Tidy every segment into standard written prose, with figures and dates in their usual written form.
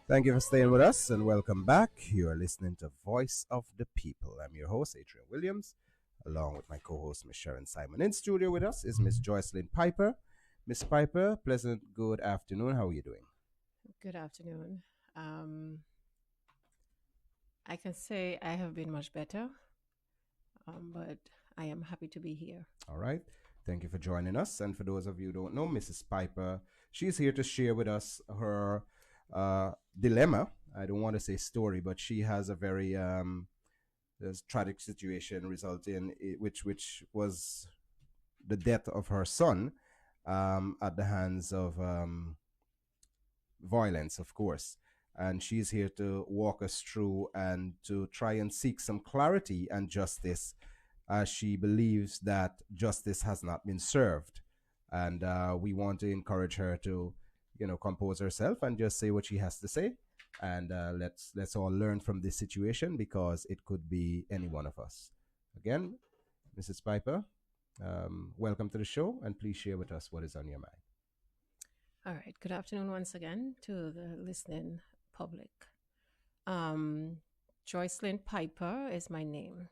Thank you for staying with us and welcome back. You are listening to Voice of the People. I'm your host, Adrian Williams, along with my co host, Miss Sharon Simon. In studio with us is Miss Joycelyn Piper. Miss Piper, pleasant good afternoon. How are you doing? Good afternoon. Um, I can say I have been much better, but I am happy to be here. All right. Thank you for joining us. And for those of you who don't know, Mrs. Piper, she's here to share with us her dilemma. I don't want to say story, but she has a very there's tragic situation resulting which was the death of her son at the hands of violence, of course. And she's here to walk us through and to try and seek some clarity and justice, as she believes that justice has not been served. And we want to encourage her to, compose herself and just say what she has to say. And let's all learn from this situation because it could be any one of us. Again, Mrs. Piper, welcome to the show, and please share with us what is on your mind. All right. Good afternoon once again to the listening public. Um, Joycelyn Piper is my name.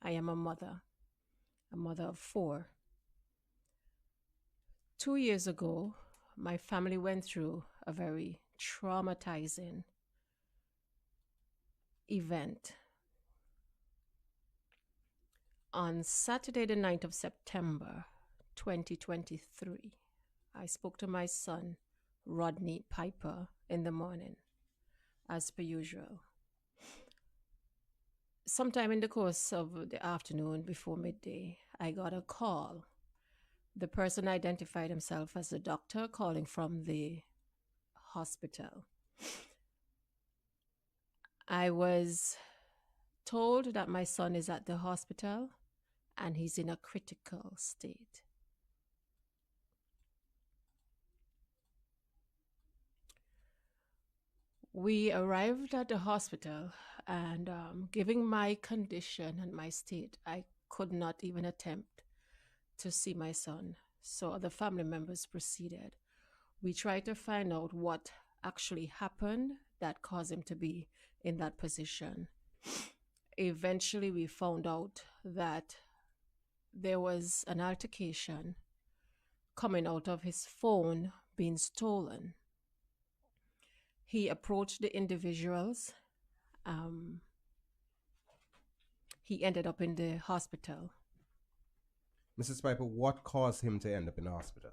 I am a mother of four. 2 years ago, my family went through a very traumatizing event. On Saturday, the 9th of September, 2023, I spoke to my son, Rodney Piper, in the morning, as per usual. Sometime in the course of the afternoon before midday, I got a call. The person identified himself as a doctor calling from the hospital. I was told that my son is at the hospital and he's in a critical state. We arrived at the hospital, and given my condition and my state, I could not even attempt to see my son. So the family members proceeded. We tried to find out what actually happened that caused him to be in that position. Eventually, we found out that there was an altercation coming out of his phone being stolen. He approached the individuals. Um, he ended up in the hospital. Mrs. Piper, what caused him to end up in the hospital?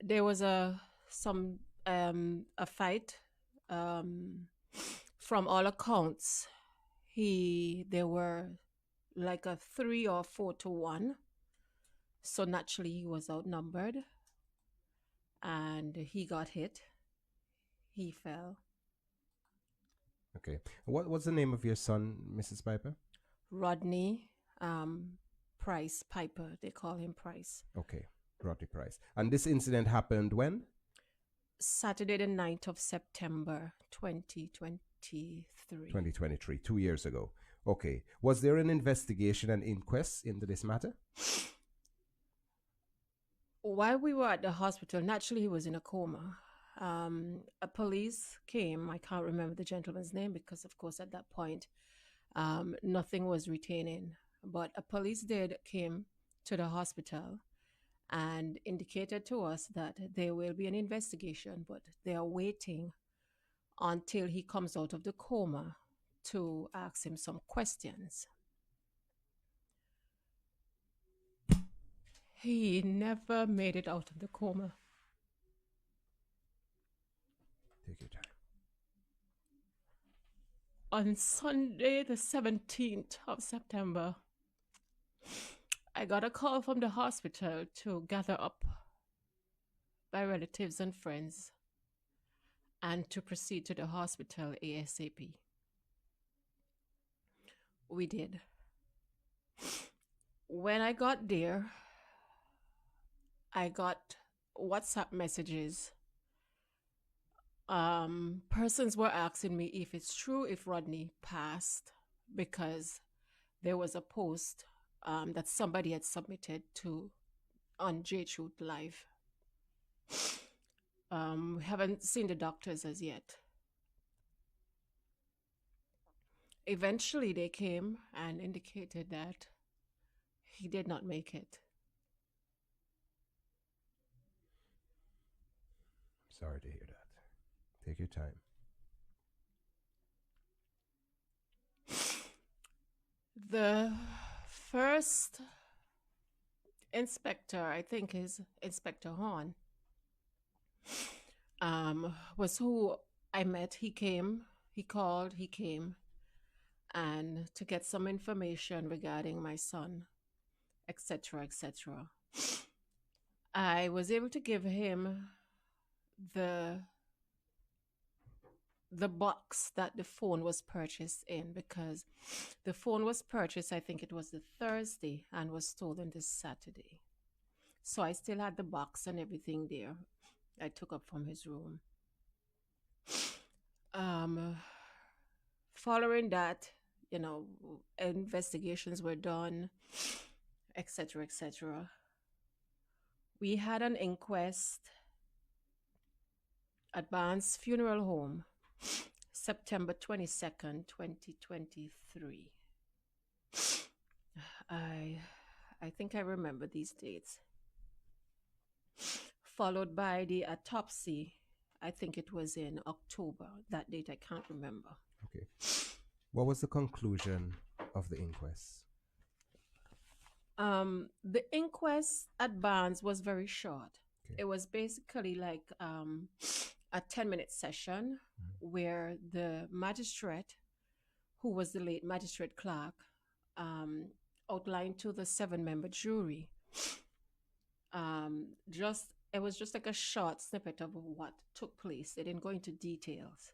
There was a fight. Um, from all accounts, there were like a 3 or 4 to 1. So naturally, he was outnumbered, and he got hit. He fell. Okay. What's the name of your son, Mrs. Piper? Rodney, Price Piper. They call him Price. Okay. Rodney Price. And this incident happened when? Saturday, the 9th of September, 2023. 2023, 2 years ago. Okay. Was there an investigation and inquest into this matter? While we were at the hospital, naturally he was in a coma. A police came. I can't remember the gentleman's name because, of course, at that point, nothing was retaining. But a police did came to the hospital and indicated to us that there will be an investigation, but they are waiting until he comes out of the coma to ask him some questions. He never made it out of the coma. Take your time. On Sunday, the 17th of September, I got a call from the hospital to gather up my relatives and friends and to proceed to the hospital ASAP. We did. When I got there, I got WhatsApp messages. Persons were asking me if it's true if Rodney passed because there was a post that somebody had submitted to on J Truth Live. We haven't seen the doctors as yet. Eventually, they came and indicated that he did not make it. Sorry to hear that. Take your time. The first inspector, I think is Inspector Horn, was who I met. He came, he called, he came, and to get some information regarding my son, etc., etc. I was able to give him the the box that the phone was purchased in, because the phone was purchased, I think it was the Thursday, and was stolen this Saturday. So I still had the box and everything there. I took up from his room. Um, Following that, you know, investigations were done, etc., etc. We had an inquest at Barnes Funeral Home, September 22nd, 2023. I think I remember these dates. Followed by the autopsy. I think it was in October. That date I can't remember. Okay. What was the conclusion of the inquest? The inquest at Barnes was very short. Okay. It was basically like a 10-minute session where the magistrate, who was the late magistrate Clark, outlined to the 7-member jury. It was just like a short snippet of what took place. They didn't go into details.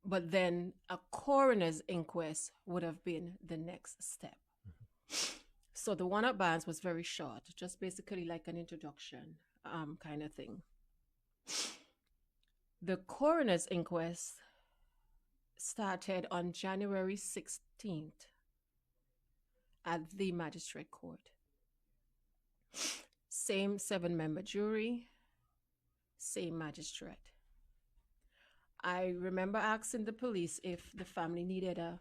But then a coroner's inquest would have been the next step. So the one at Barnes was very short, just basically like an introduction kind of thing. The coroner's inquest started on January 16th at the magistrate court. Same 7-member jury, same magistrate. I remember asking the police if the family needed a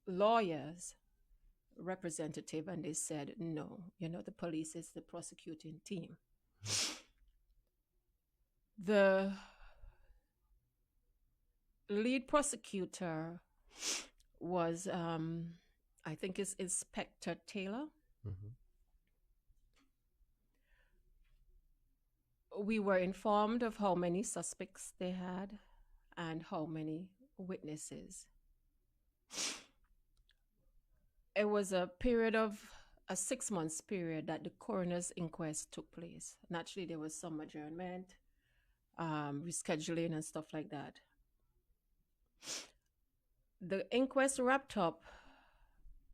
lawyer's representative, and they said no. You know, the police is the prosecuting team. The lead prosecutor was, I think, is Inspector Taylor. We were informed of how many suspects they had and how many witnesses. It was a period of a 6-month period that the coroner's inquest took place. Naturally, there was some adjournment, rescheduling and stuff like that. The inquest wrapped up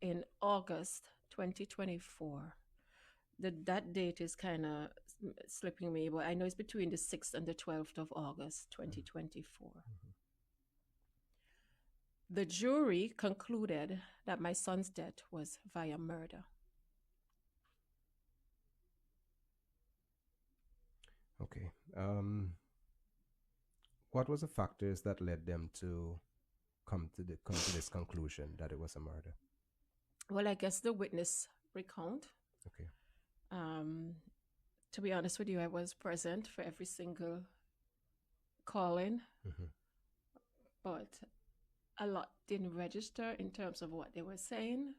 in August 2024. That date is kind of slipping me, but I know it's between the 6th and the 12th of August 2024. The jury concluded that my son's death was via murder. Okay. What was the factors that led them to come to this conclusion that it was a murder? Well, I guess the witness recount. Okay. To be honest with you, I was present for every single call-in, but a lot didn't register in terms of what they were saying.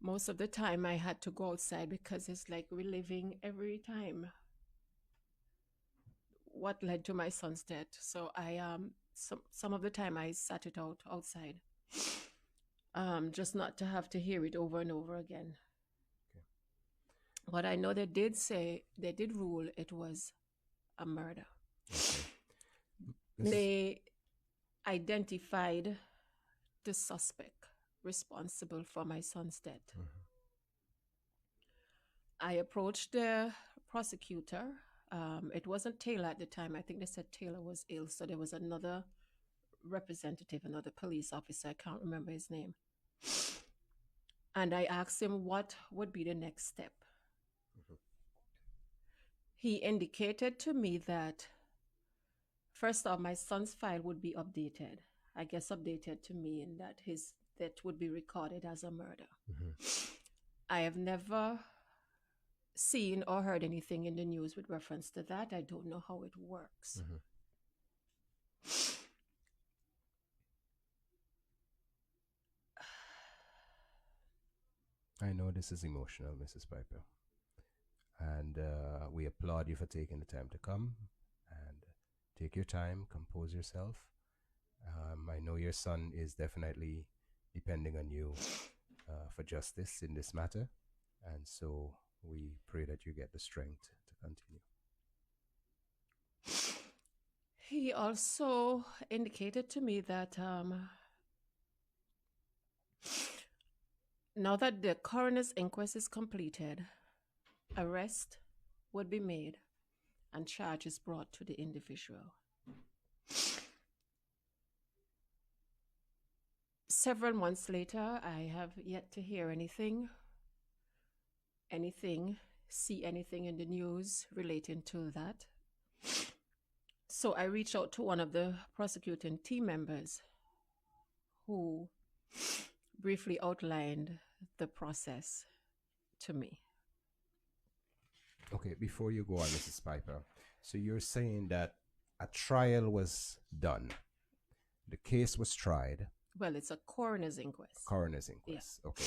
Most of the time I had to go outside because it's like reliving every time what led to my son's death. So I some of the time I sat it out outside, just not to have to hear it over and over again. Okay. But I know they did rule it was a murder. Okay. They identified the suspect responsible for my son's death. I approached the prosecutor. It wasn't Taylor at the time. I think they said Taylor was ill, so there was another representative, another police officer. I can't remember his name. And I asked him what would be the next step. He indicated to me that, first off, my son's file would be updated. I guess updated to me in that his death would be recorded as a murder. I have never seen or heard anything in the news with reference to that. I don't know how it works. I know this is emotional, Mrs. Piper. And we applaud you for taking the time to come and take your time, compose yourself. I know your son is definitely depending on you for justice in this matter. And so we pray that you get the strength to continue. He also indicated to me that now that the coroner's inquest is completed, arrest would be made and charges brought to the individual. Several months later, I have yet to hear anything, see anything in the news relating to that. So I reached out to one of the prosecuting team members who briefly outlined the process to me. Okay, before you go on, Mrs. Piper, so you're saying that a trial was done, the case was tried. Well, it's a coroner's inquest. Coroner's inquest. Yeah. Okay.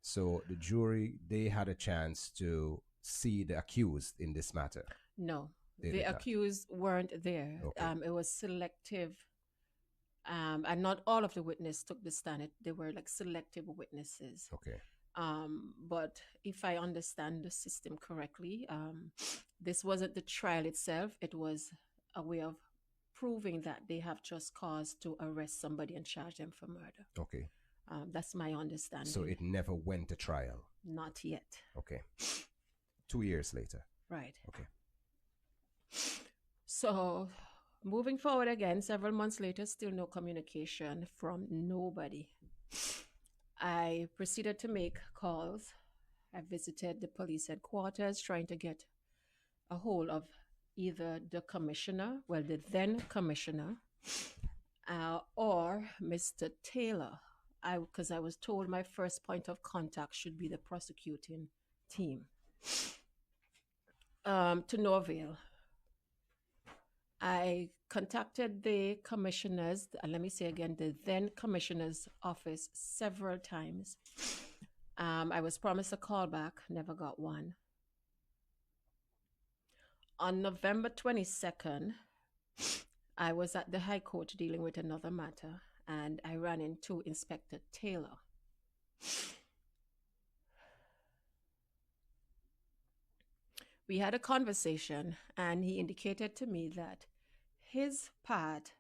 So the jury, they had a chance to see the accused in this matter. No, They the did not. accused weren't there. Okay. It was selective, and not all of the witnesses took the stand. They were like selective witnesses. Okay. But if I understand the system correctly, this wasn't the trial itself. It was a way of proving that they have just cause to arrest somebody and charge them for murder. Okay. That's my understanding. So it never went to trial. Not yet. Okay. 2 years later. Right. Okay. So moving forward again, several months later, still no communication from nobody. I proceeded to make calls. I visited the police headquarters trying to get a hold of either the commissioner, well, the then commissioner, or Mr. Taylor, because I was told my first point of contact should be the prosecuting team. To no avail. I contacted the commissioners, let me say again, the then commissioner's office several times. I was promised a call back, never got one. On November 22nd, I was at the High Court dealing with another matter, and I ran into Inspector Taylor. We had a conversation, and he indicated to me that his part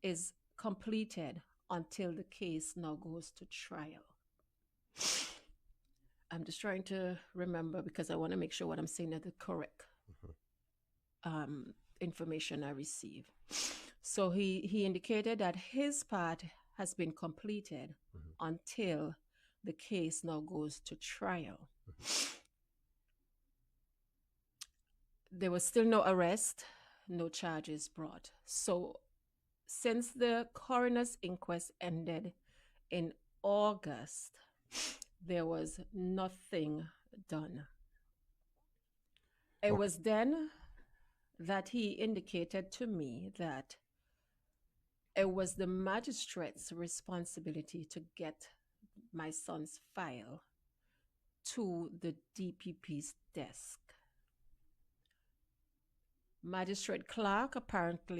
is completed until the case now goes to trial. I'm just trying to remember because I want to make sure what I'm saying is the correct information I receive. So he indicated that his part has been completed until the case now goes to trial. There was still no arrest, no charges brought. So since the coroner's inquest ended in August, there was nothing done. It was then that he indicated to me that it was the magistrate's responsibility to get my son's file to the DPP's desk. Magistrate Clark apparently